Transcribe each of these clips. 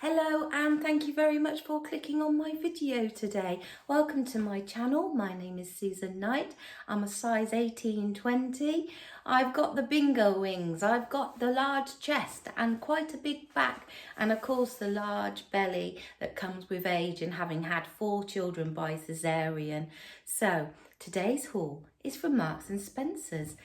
Hello and thank you very much for clicking on my video today. Welcome to my channel. My name is Susan Knight. I'm a size 18-20. I've got the bingo wings, I've got the large chest and quite a big back, and of course the large belly that comes with age and having had 4 children by cesarean. So today's haul is from Marks and Spencers.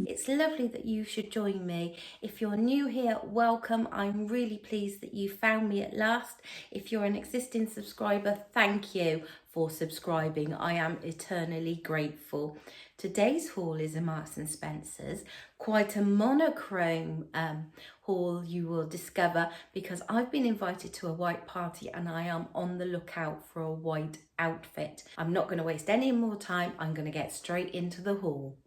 It's lovely that you should join me. If you're new here, welcome. I'm really pleased that you found me at last. If you're an existing subscriber, thank you for subscribing. I am eternally grateful. Today's haul is a Marks and Spencers, quite a monochrome haul you will discover, because I've been invited to a white party and I am on the lookout for a white outfit. I'm not going to waste any more time. I'm going to get straight into the haul.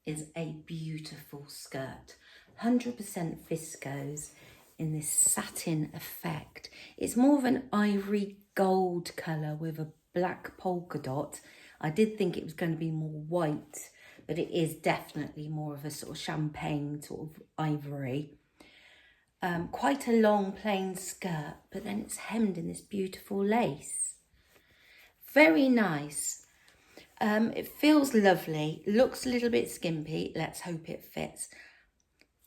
Is a beautiful skirt, 100% viscose in this satin effect. It's more of an ivory gold colour with a black polka dot. I did think it was going to be more white, but it is definitely more of a sort of champagne sort of ivory. Quite a long plain skirt, but then it's hemmed in this beautiful lace. Very nice. It feels lovely, looks a little bit skimpy, let's hope it fits.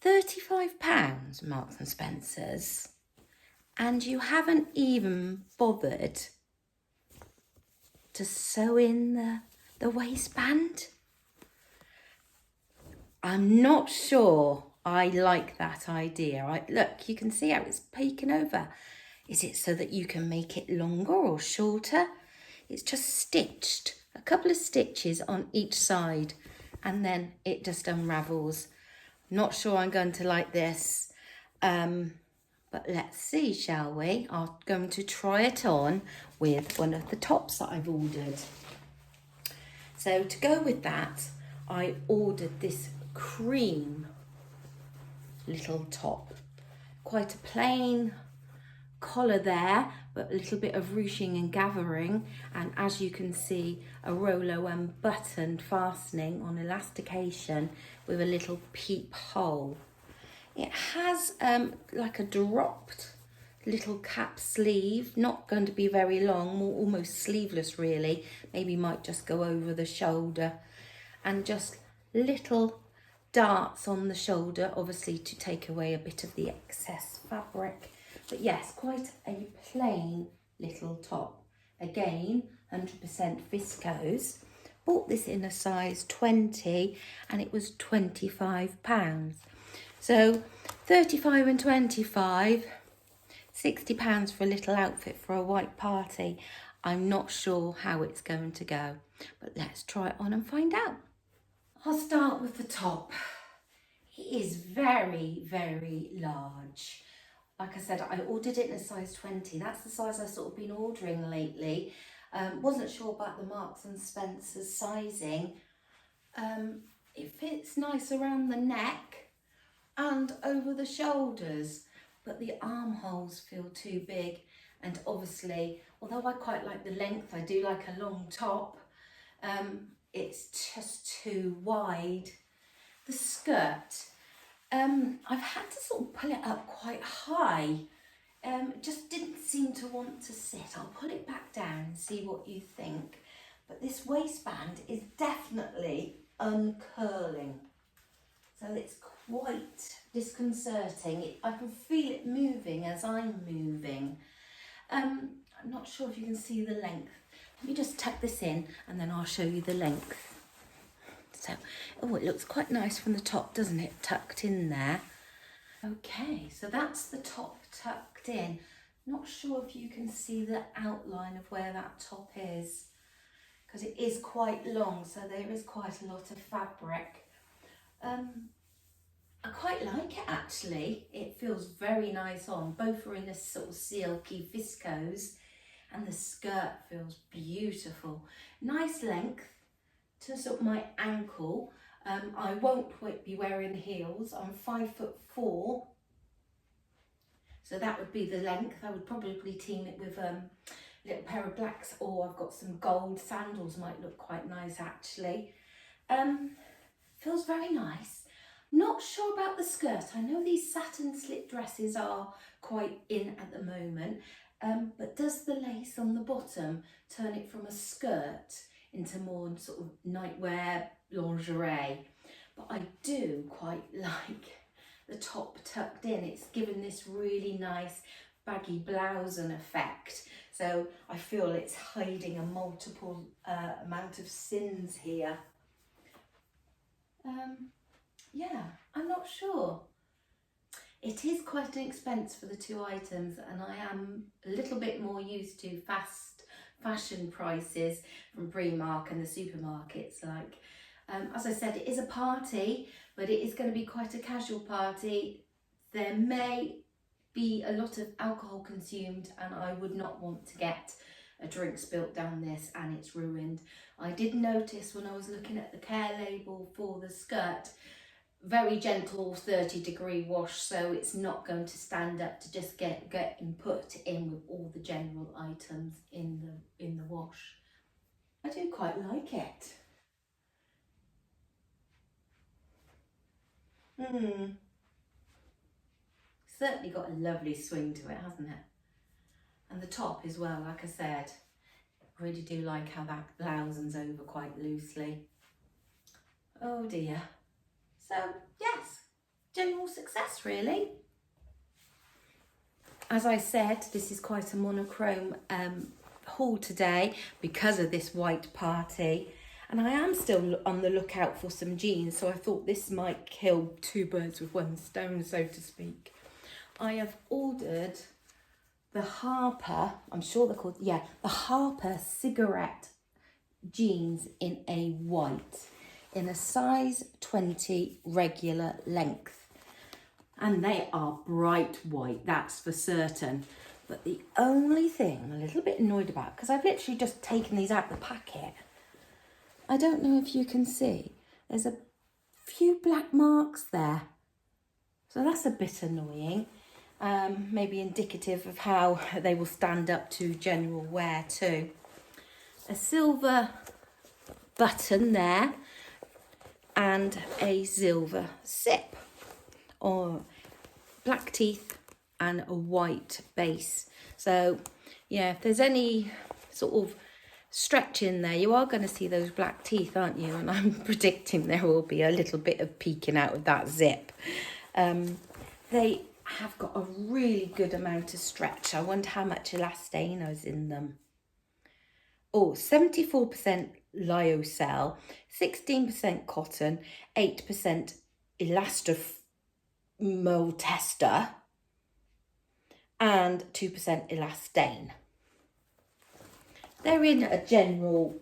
£35 Marks and Spencers, and you haven't even bothered to sew in the waistband. I'm not sure I like that idea. Look, you can see how it's peeking over. Is it so that you can make it longer or shorter? It's just stitched. A couple of stitches on each side and then it just unravels. Not sure I'm going to like this, but let's see, shall we? I'm going to try it on with one of the tops that I've ordered. So to go with that, I ordered this cream little top. Quite a plain collar there, but a little bit of ruching and gathering, and as you can see, a Rolo and buttoned fastening on elastication with a little peep hole. It has like a dropped little cap sleeve, not going to be very long, more almost sleeveless really, maybe might just go over the shoulder, and just little darts on the shoulder, obviously to take away a bit of the excess fabric. But yes, quite a plain little top. Again, 100% viscose. Bought this in a size 20 and it was £25. So 35 and 25, £60 for a little outfit for a white party. I'm not sure how it's going to go, but let's try it on and find out. I'll start with the top. It is very, very large. Like I said, I ordered it in a size 20. That's the size I've sort of been ordering lately. Wasn't sure about the Marks and Spencers sizing. It fits nice around the neck and over the shoulders, but the armholes feel too big. And obviously, although I quite like the length, I do like a long top, it's just too wide. The skirt, I've had to sort of pull it up quite high. It just didn't seem to want to sit. I'll pull it back down and see what you think. But this waistband is definitely uncurling. So it's quite disconcerting. I can feel it moving as I'm moving. I'm not sure if you can see the length. Let me just tuck this in and then I'll show you the length. So, oh, it looks quite nice from the top, doesn't it? Tucked in there. Okay, so that's the top tucked in. Not sure if you can see the outline of where that top is, because it is quite long, so there is quite a lot of fabric. I quite like it actually. It feels very nice on. Both are in this sort of silky viscose, and the skirt feels beautiful. Nice length to sort of my ankle. I won't be wearing heels. I'm 5'4", so that would be the length. I would probably team it with a little pair of blacks, or I've got some gold sandals, might look quite nice actually. Feels very nice. Not sure about the skirt. I know these satin slit dresses are quite in at the moment, but does the lace on the bottom turn it from a skirt into more sort of nightwear lingerie? But I do quite like the top tucked in. It's given this really nice baggy blouse effect. So I feel it's hiding a multiple amount of sins here. Yeah, I'm not sure. It is quite an expense for the two items, and I am a little bit more used to fast fashion prices from Primark and the supermarkets. Like, as I said, it is a party, but it is going to be quite a casual party. There may be a lot of alcohol consumed, and I would not want to get a drink spilt down this and it's ruined. I did notice when I was looking at the care label for the skirt, very gentle 30-degree wash, so it's not going to stand up to just get put in with all the general items in the wash. I do quite like it. Certainly got a lovely swing to it, hasn't it? And the top as well, like I said, I really do like how that blousens over quite loosely. Oh dear. So yes, general success really. As I said, this is quite a monochrome haul today because of this white party. And I am still on the lookout for some jeans, so I thought this might kill two birds with one stone, so to speak. I have ordered the Harper, I'm sure they're called, yeah, the Harper cigarette jeans in a white, in a size 20 regular length. And they are bright white, that's for certain. But the only thing I'm a little bit annoyed about, because I've literally just taken these out of the packet, I don't know if you can see, there's a few black marks there. So that's a bit annoying. Maybe indicative of how they will stand up to general wear too. A silver button there and a silver zip, or black teeth and a white base. So yeah, if there's any sort of stretch in there, you are going to see those black teeth, aren't you? And I'm predicting there will be a little bit of peeking out of that zip. They have got a really good amount of stretch. I wonder how much elastane is in them. Oh, 74% lyocell, 16% cotton, 8% elastomoltester, and 2% elastane. They're in a general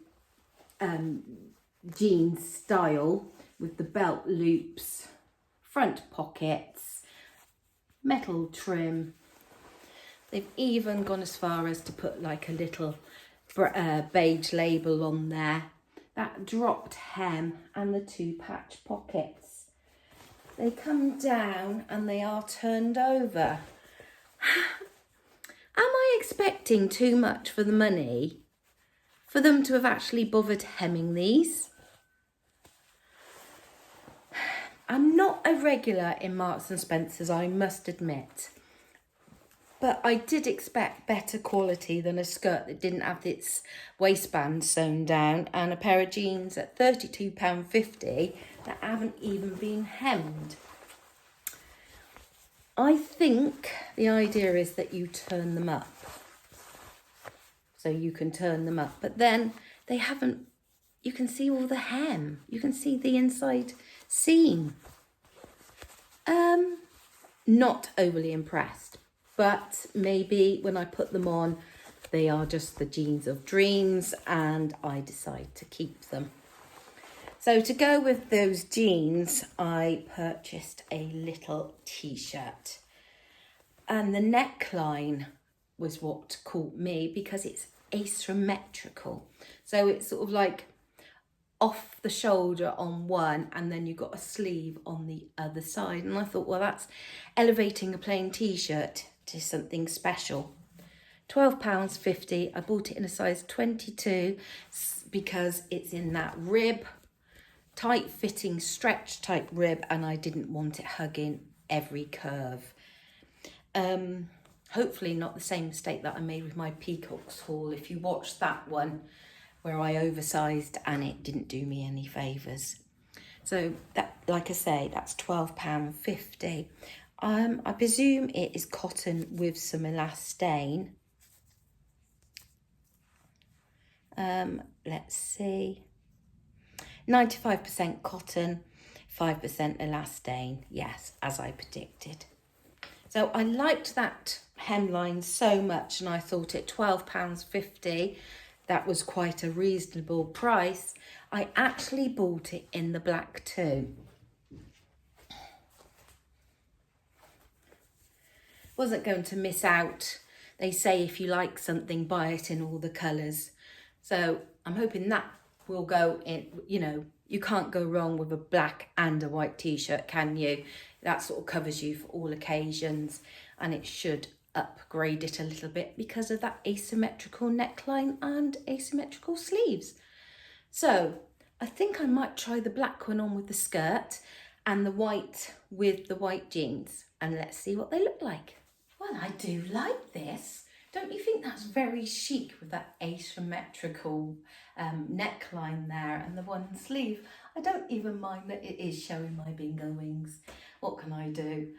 jeans style with the belt loops, front pockets, metal trim. They've even gone as far as to put like a little beige label on there. That dropped hem and the 2 patch pockets. They come down and they are turned over. Am I expecting too much for the money for them to have actually bothered hemming these? I'm not a regular in Marks and Spencers, I must admit. But I did expect better quality than a skirt that didn't have its waistband sewn down and a pair of jeans at £32.50 that haven't even been hemmed. I think the idea is that you turn them up. So you can turn them up, but then they haven't, you can see all the hem. You can see the inside seam. Not overly impressed. But maybe when I put them on, they are just the jeans of dreams and I decide to keep them. So to go with those jeans, I purchased a little t-shirt. And the neckline was what caught me because it's asymmetrical. So it's sort of like off the shoulder on one and then you've got a sleeve on the other side. And I thought, well, that's elevating a plain t-shirt to something special. £12.50. I bought it in a size 22 because it's in that rib tight fitting stretch type rib, and I didn't want it hugging every curve. Hopefully not the same mistake that I made with my peacocks haul. If you watched that one where I oversized and it didn't do me any favours. So that, like I say, that's £12.50. I presume it is cotton with some elastane. Let's see. 95% cotton, 5% elastane. Yes, as I predicted. So I liked that hemline so much, and I thought at £12.50, that was quite a reasonable price. I actually bought it in the black too. Wasn't going to miss out. They say if you like something, buy it in all the colours. So I'm hoping that will go in, you know, you can't go wrong with a black and a white t-shirt, can you? That sort of covers you for all occasions, and it should upgrade it a little bit because of that asymmetrical neckline and asymmetrical sleeves. So I think I might try the black one on with the skirt and the white with the white jeans, and let's see what they look like. Well, I do like this. Don't you think that's very chic with that asymmetrical neckline there and the one sleeve? I don't even mind that it is showing my bingo wings. What can I do?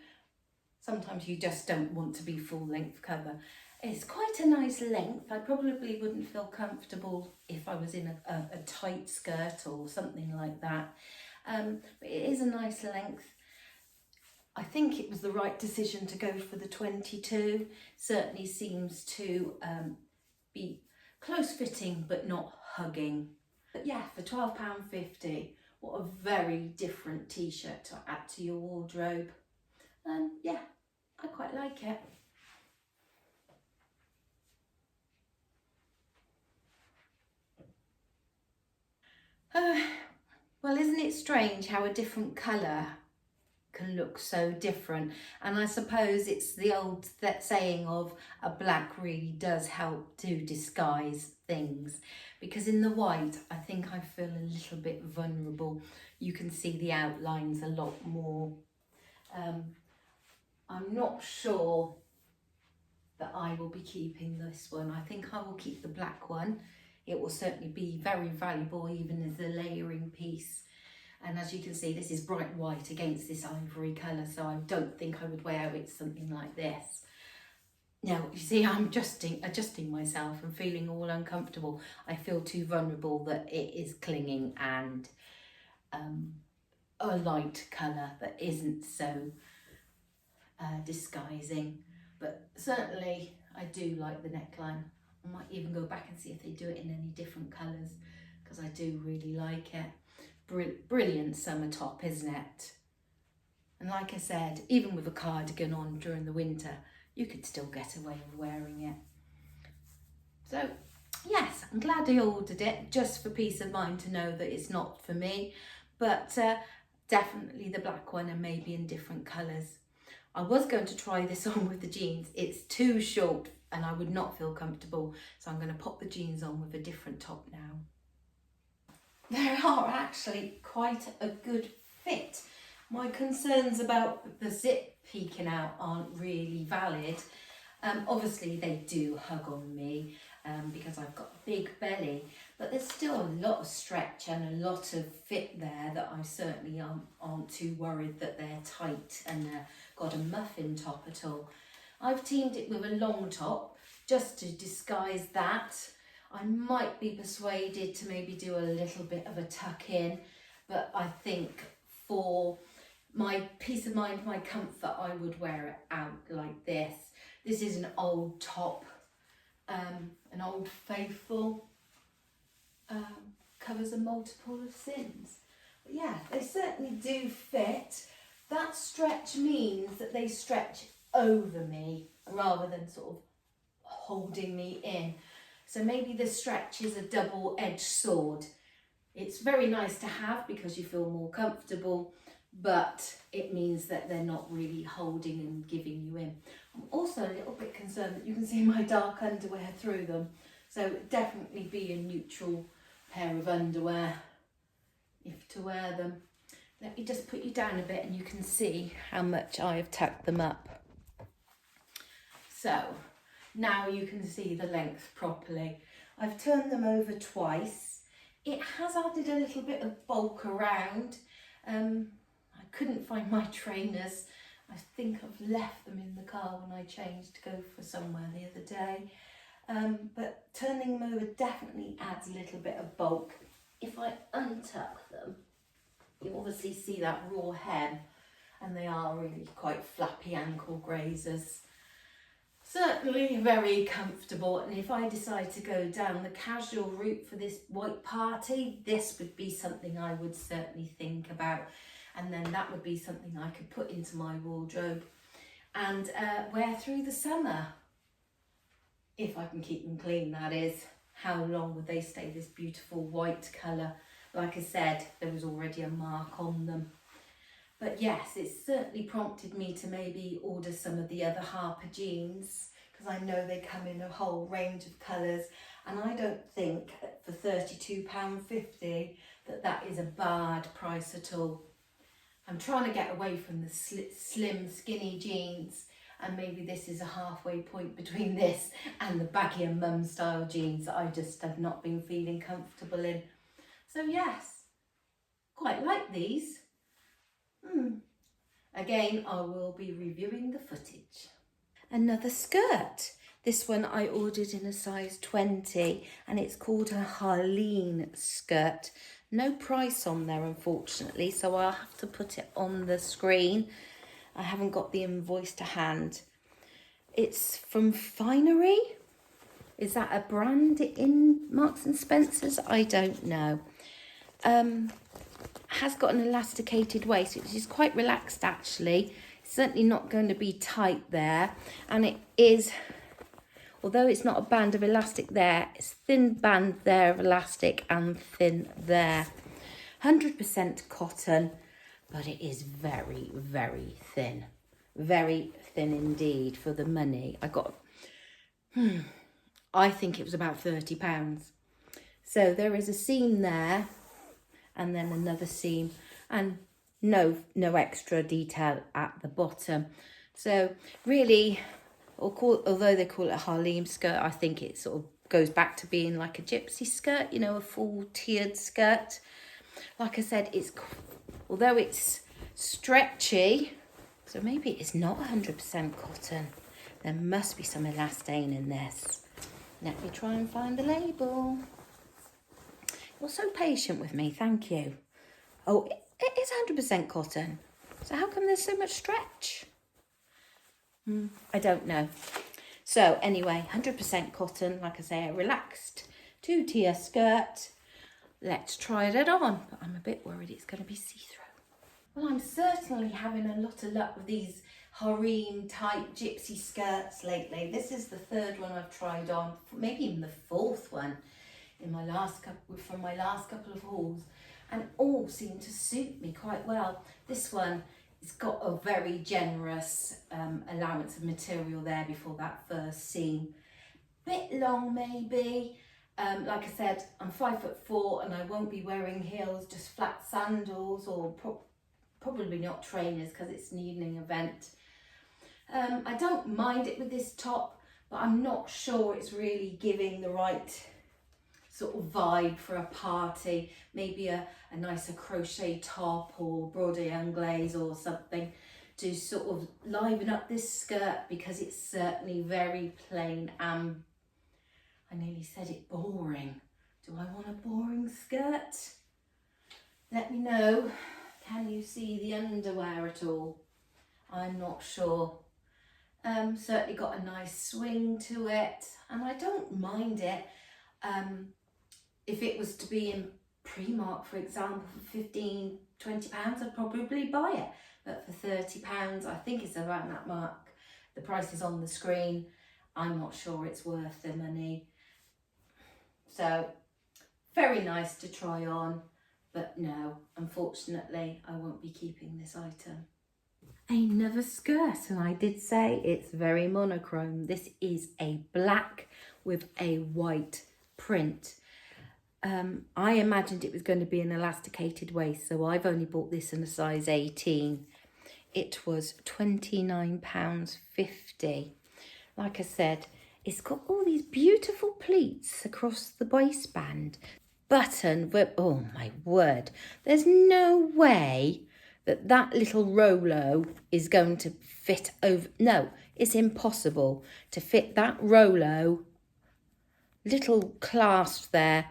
Sometimes you just don't want to be full length cover. It's quite a nice length. I probably wouldn't feel comfortable if I was in a tight skirt or something like that. But it is a nice length. I think it was the right decision to go for the 22. Certainly seems to be close fitting but not hugging. But yeah, for £12.50, what a very different t-shirt to add to your wardrobe. Yeah, I quite like it. Well, isn't it strange how a different colour can look so different? And I suppose it's the old saying of a black really does help to disguise things, because in the white I think I feel a little bit vulnerable. You can see the outlines a lot more. I'm not sure that I will be keeping this one. I think I will keep the black one. It will certainly be very valuable even as a layering piece. And as you can see, this is bright white against this ivory colour, so I don't think I would wear it something like this. Now, you see, I'm adjusting myself and feeling all uncomfortable. I feel too vulnerable that it is clinging, and a light colour that isn't so disguising. But certainly I do like the neckline. I might even go back and see if they do it in any different colours, because I do really like it. Brilliant summer top, isn't it? And like I said, even with a cardigan on during the winter, you could still get away with wearing it. So yes, I'm glad I ordered it, just for peace of mind to know that it's not for me, but definitely the black one, and maybe in different colours. I was going to try this on with the jeans. It's too short and I would not feel comfortable, so I'm going to pop the jeans on with a different top now. They are actually quite a good fit. My concerns about the zip peeking out aren't really valid. Obviously they do hug on me because I've got a big belly, but there's still a lot of stretch and a lot of fit there that I certainly aren't too worried that they're tight and got a muffin top at all. I've teamed it with a long top just to disguise that. I might be persuaded to maybe do a little bit of a tuck in, but I think for my peace of mind, my comfort, I would wear it out like this. This is an old top, an Old Faithful, covers a multiple of sins. But yeah, they certainly do fit. That stretch means that they stretch over me rather than sort of holding me in. So maybe the stretch is a double-edged sword. It's very nice to have because you feel more comfortable, but it means that they're not really holding and giving you in. I'm also a little bit concerned that you can see my dark underwear through them. So definitely be a neutral pair of underwear. if to wear them. Let me just put you down a bit and you can see how much I have tucked them up. So now you can see the length properly. I've turned them over twice. It has added a little bit of bulk around. I couldn't find my trainers. I think I've left them in the car when I changed to go for somewhere the other day. But turning them over definitely adds a little bit of bulk. If I untuck them, you obviously see that raw hem, and they are really quite flappy ankle grazers. Certainly very comfortable, and if I decide to go down the casual route for this white party, this would be something I would certainly think about, and then that would be something I could put into my wardrobe and wear through the summer. If I can keep them clean, that is. How long would they stay this beautiful white colour? Like I said, there was already a mark on them. But yes, it's certainly prompted me to maybe order some of the other Harper jeans, because I know they come in a whole range of colours, and I don't think for £32.50 that is a bad price at all. I'm trying to get away from the slim skinny jeans, and maybe this is a halfway point between this and the baggier mum style jeans that I just have not been feeling comfortable in. So yes, quite like these. Again, I will be reviewing the footage. Another skirt. This one I ordered in a size 20 and it's called a Harleen skirt. No price on there, unfortunately, so I'll have to put it on the screen. I haven't got the invoice to hand. It's from Finery. Is that a brand in Marks and Spencers? I don't know. Has got an elasticated waist, which is quite relaxed actually. It's certainly not going to be tight there, and it is, although it's not a band of elastic there, it's thin band there of elastic and thin there. 100% cotton, but it is very, very thin. Very thin indeed for the money. I got, I think it was about £30. So there is a seam there, and then another seam, and no extra detail at the bottom. So really, although they call it a Harleen skirt, I think it sort of goes back to being like a gypsy skirt, you know, a full tiered skirt. Like I said, although it's stretchy, so maybe it's not 100% cotton. There must be some elastane in this. Let me try and find the label. You're so patient with me, thank you. Oh, it is 100% cotton. So how come there's so much stretch? I don't know. So anyway, 100% cotton, like I say, a relaxed two-tier skirt. Let's try it on, but I'm a bit worried it's going to be see-through. Well, I'm certainly having a lot of luck with these harem type gypsy skirts lately. This is the third one I've tried on, maybe even the fourth one in my last couple of hauls, and all seem to suit me quite well. This one, it's got a very generous allowance of material there before that first seam. Bit long maybe. Like I said, I'm 5'4" and I won't be wearing heels, just flat sandals, or probably not trainers because it's an evening event. I don't mind it with this top, but I'm not sure it's really giving the right sort of vibe for a party. Maybe a nicer crochet top or broderie anglaise or something to sort of liven up this skirt, because it's certainly very plain and, I nearly said it, boring. Do I want a boring skirt? Let me know. Can you see the underwear at all? I'm not sure. Certainly got a nice swing to it, and I don't mind it. If it was to be in Primark, for example, for £15, £20, I'd probably buy it. But for £30, I think it's around that mark. The price is on the screen. I'm not sure it's worth the money. So, very nice to try on. But no, unfortunately, I won't be keeping this item. Another skirt, and I did say it's very monochrome. This is a black with a white print. I imagined it was going to be an elasticated waist, so I've only bought this in a size 18. It was £29.50. Like I said, it's got all these beautiful pleats across the waistband. Button, oh my word, there's no way that little Rolo is going to fit over. No, it's impossible to fit that Rolo little clasp there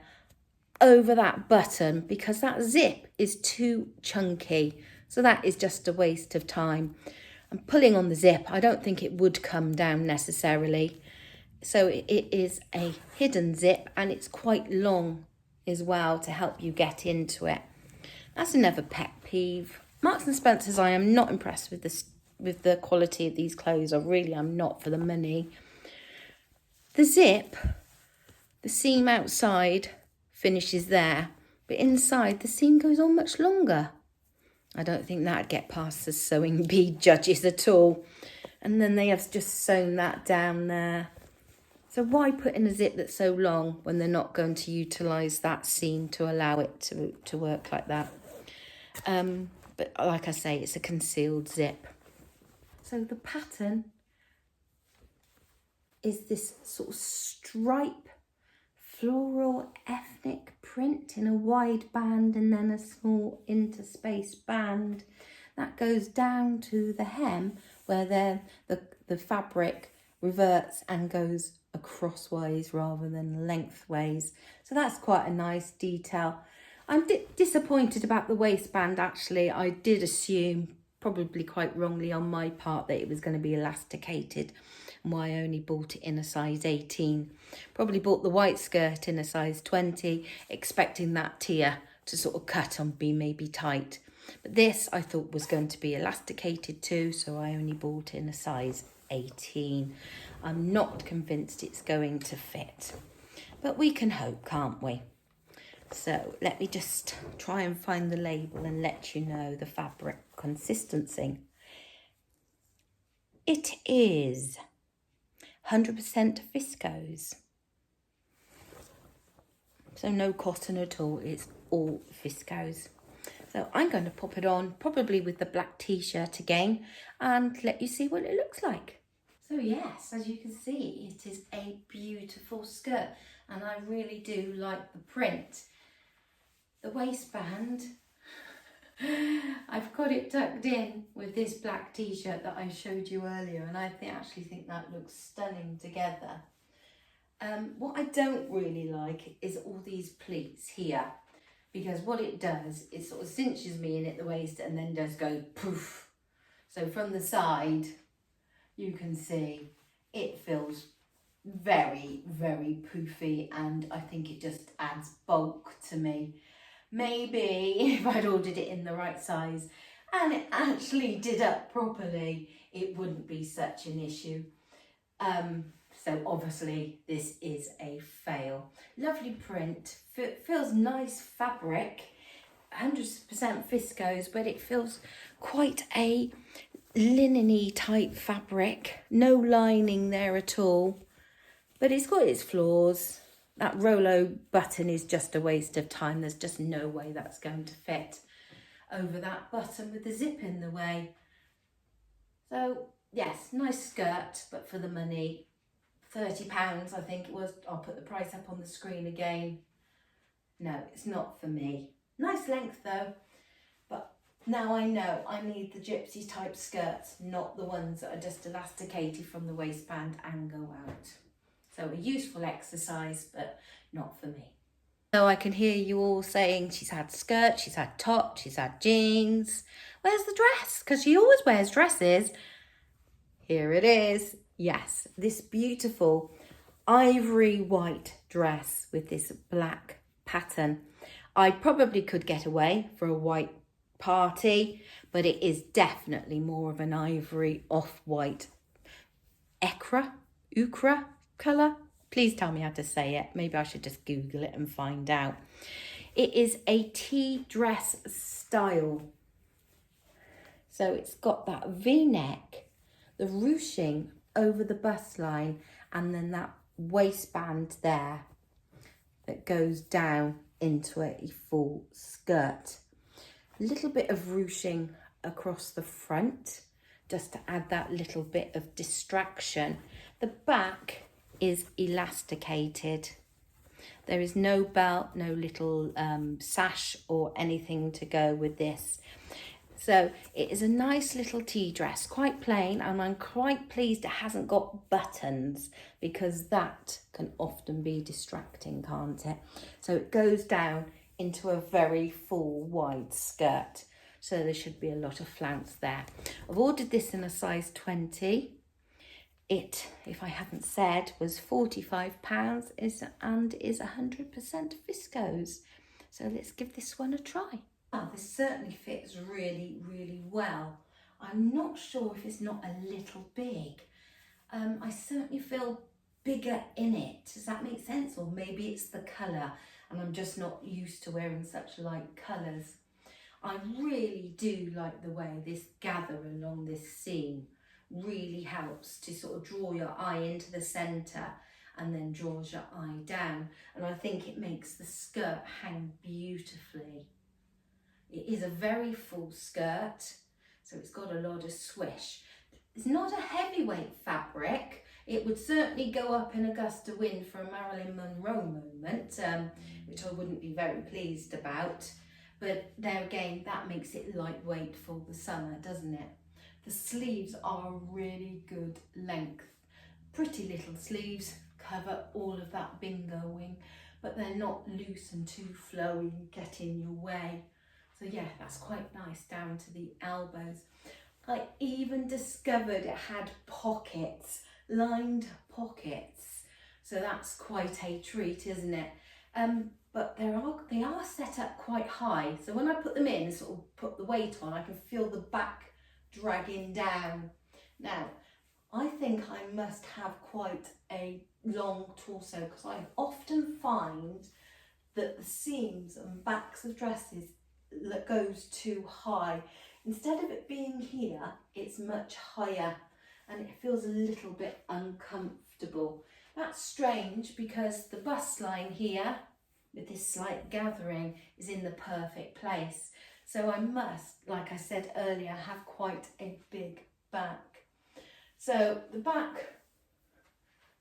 over that button, because that zip is too chunky. So that is just a waste of time. I'm pulling on the zip. I don't think it would come down necessarily. So it is a hidden zip, and it's quite long as well to help you get into it. That's another pet peeve. Marks and Spencers, I am not impressed with this, with the quality of these clothes. I really am not, for the money. The zip, the seam outside finishes there, but inside the seam goes on much longer. I don't think that'd get past the sewing bee judges at all. And then they have just sewn that down there. So why put in a zip that's so long when they're not going to utilise that seam to allow it to work like that? But like I say, it's a concealed zip. So the pattern is this sort of stripe, floral ethnic print in a wide band and then a small interspace band that goes down to the hem, where the fabric reverts and goes crossways rather than lengthways. So that's quite a nice detail. I'm disappointed about the waistband, actually. I did assume, probably quite wrongly on my part, that it was going to be elasticated, and why I only bought it in a size 18. Probably bought the white skirt in a size 20, expecting that tier to sort of cut and be maybe tight. But this I thought was going to be elasticated too, so I only bought it in a size 18. I'm not convinced it's going to fit, but we can hope, can't we? So let me just try and find the label and let you know the fabric consistency. It is 100% viscose. So no cotton at all, it's all viscose. So I'm going to pop it on, probably with the black t-shirt again, and let you see what it looks like. So yes, as you can see, it is a beautiful skirt, and I really do like the print. The waistband, I've got it tucked in with this black t-shirt that I showed you earlier, and I actually think that looks stunning together. What I don't really like is all these pleats here, because what it does, it sort of cinches me in at the waist and then does go poof. So from the side, you can see it feels very, very poofy, and I think it just adds bulk to me. Maybe if I'd ordered it in the right size and it actually did up properly, it wouldn't be such an issue. So obviously this is a fail. Lovely print, feels nice fabric, 100% viscose, but it feels quite a linen-y type fabric, no lining there at all, but it's got its flaws. That Rolo button is just a waste of time. There's just no way that's going to fit over that button with the zip in the way. So yes, nice skirt, but for the money, £30 I think it was. I'll put the price up on the screen again. No, it's not for me. Nice length though. Now I know I need the gypsy type skirts, not the ones that are just elasticated from the waistband and go out. So a useful exercise, but not for me. So I can hear you all saying she's had skirts, she's had top, she's had jeans. Where's the dress? Because she always wears dresses. Here it is. Yes, this beautiful ivory white dress with this black pattern. I probably could get away for a white party, but it is definitely more of an ivory off-white ochre colour. Please tell me how to say it. Maybe I should just Google it and find out. It is a tea dress style. So it's got that V-neck, the ruching over the bust line, and then that waistband there. that goes down into a full skirt. A little bit of ruching across the front, just to add that little bit of distraction. The back is elasticated. There is no belt, no little sash or anything to go with this. So it is a nice little tea dress, quite plain, and I'm quite pleased it hasn't got buttons, because that can often be distracting, can't it? So it goes down into a very full wide skirt. So there should be a lot of flounce there. I've ordered this in a size 20. It, if I haven't said, was £45 and is 100% viscose. So let's give this one a try. Well, this certainly fits really, really well. I'm not sure if it's not a little big. I certainly feel bigger in it. Does that make sense? Or maybe it's the colour and I'm just not used to wearing such light colours. I really do like the way this gather along this seam really helps to sort of draw your eye into the centre and then draws your eye down. And I think it makes the skirt hang beautifully. It is a very full skirt, so it's got a lot of swish. It's not a heavyweight fabric. It would certainly go up in a gust of wind for a Marilyn Monroe moment, which I wouldn't be very pleased about. But there again, that makes it lightweight for the summer, doesn't it? The sleeves are a really good length. Pretty little sleeves, cover all of that bingo wing, but they're not loose and too flowy and get in your way. So yeah, that's quite nice down to the elbows. I even discovered it had pockets, lined pockets. So that's quite a treat, isn't it? But they are set up quite high. So when I put them in, sort of put the weight on, I can feel the back dragging down. Now, I think I must have quite a long torso, because I often find that the seams and backs of dresses that goes too high. Instead of it being here, it's much higher and it feels a little bit uncomfortable. That's strange, because the bust line here with this slight gathering is in the perfect place. So I must, like I said earlier, have quite a big back. So the back,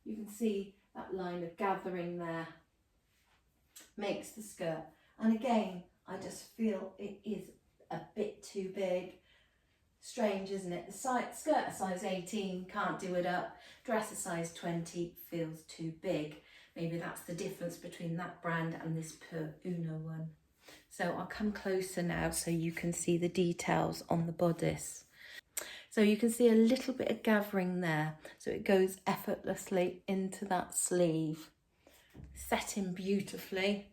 you can see that line of gathering there makes the skirt. And again, I just feel it is a bit too big. Strange, isn't it? The skirt a size 18, can't do it up. Dress a size 20 feels too big. Maybe that's the difference between that brand and this Per Uno one. So I'll come closer now so you can see the details on the bodice. So you can see a little bit of gathering there. So it goes effortlessly into that sleeve. Set in beautifully.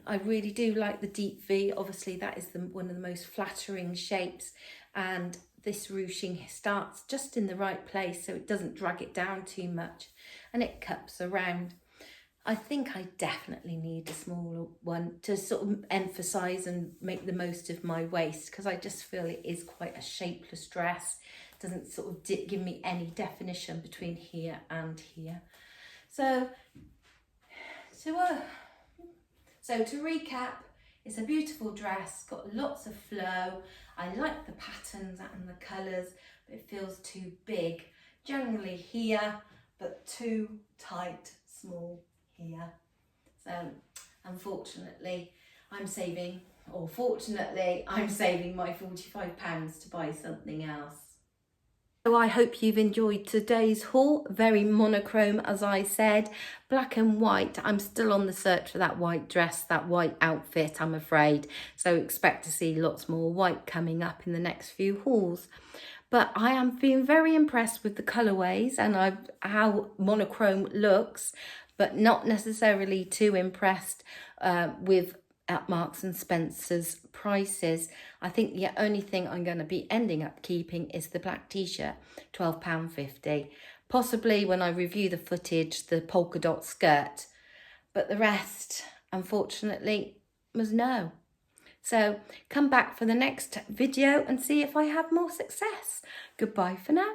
I really do like the deep V. Obviously that is one of the most flattering shapes, and this ruching starts just in the right place so it doesn't drag it down too much, and it cups around. I think I definitely need a smaller one to sort of emphasise and make the most of my waist, because I just feel it is quite a shapeless dress. It doesn't sort of give me any definition between here and here. So to recap, it's a beautiful dress, got lots of flow. I like the patterns and the colours, but it feels too big. Generally here, but too tight, small here. So unfortunately, fortunately, I'm saving my £45 to buy something else. So I hope you've enjoyed today's haul. Very monochrome, as I said, black and white. I'm still on the search for that white dress, that white outfit, I'm afraid. So expect to see lots more white coming up in the next few hauls. But I am being very impressed with the colourways and how monochrome looks, but not necessarily too impressed with at Marks and Spencers prices. I think the only thing I'm going to be ending up keeping is the black t-shirt, £12.50. Possibly when I review the footage, the polka dot skirt. But the rest, unfortunately, was no. So come back for the next video and see if I have more success. Goodbye for now.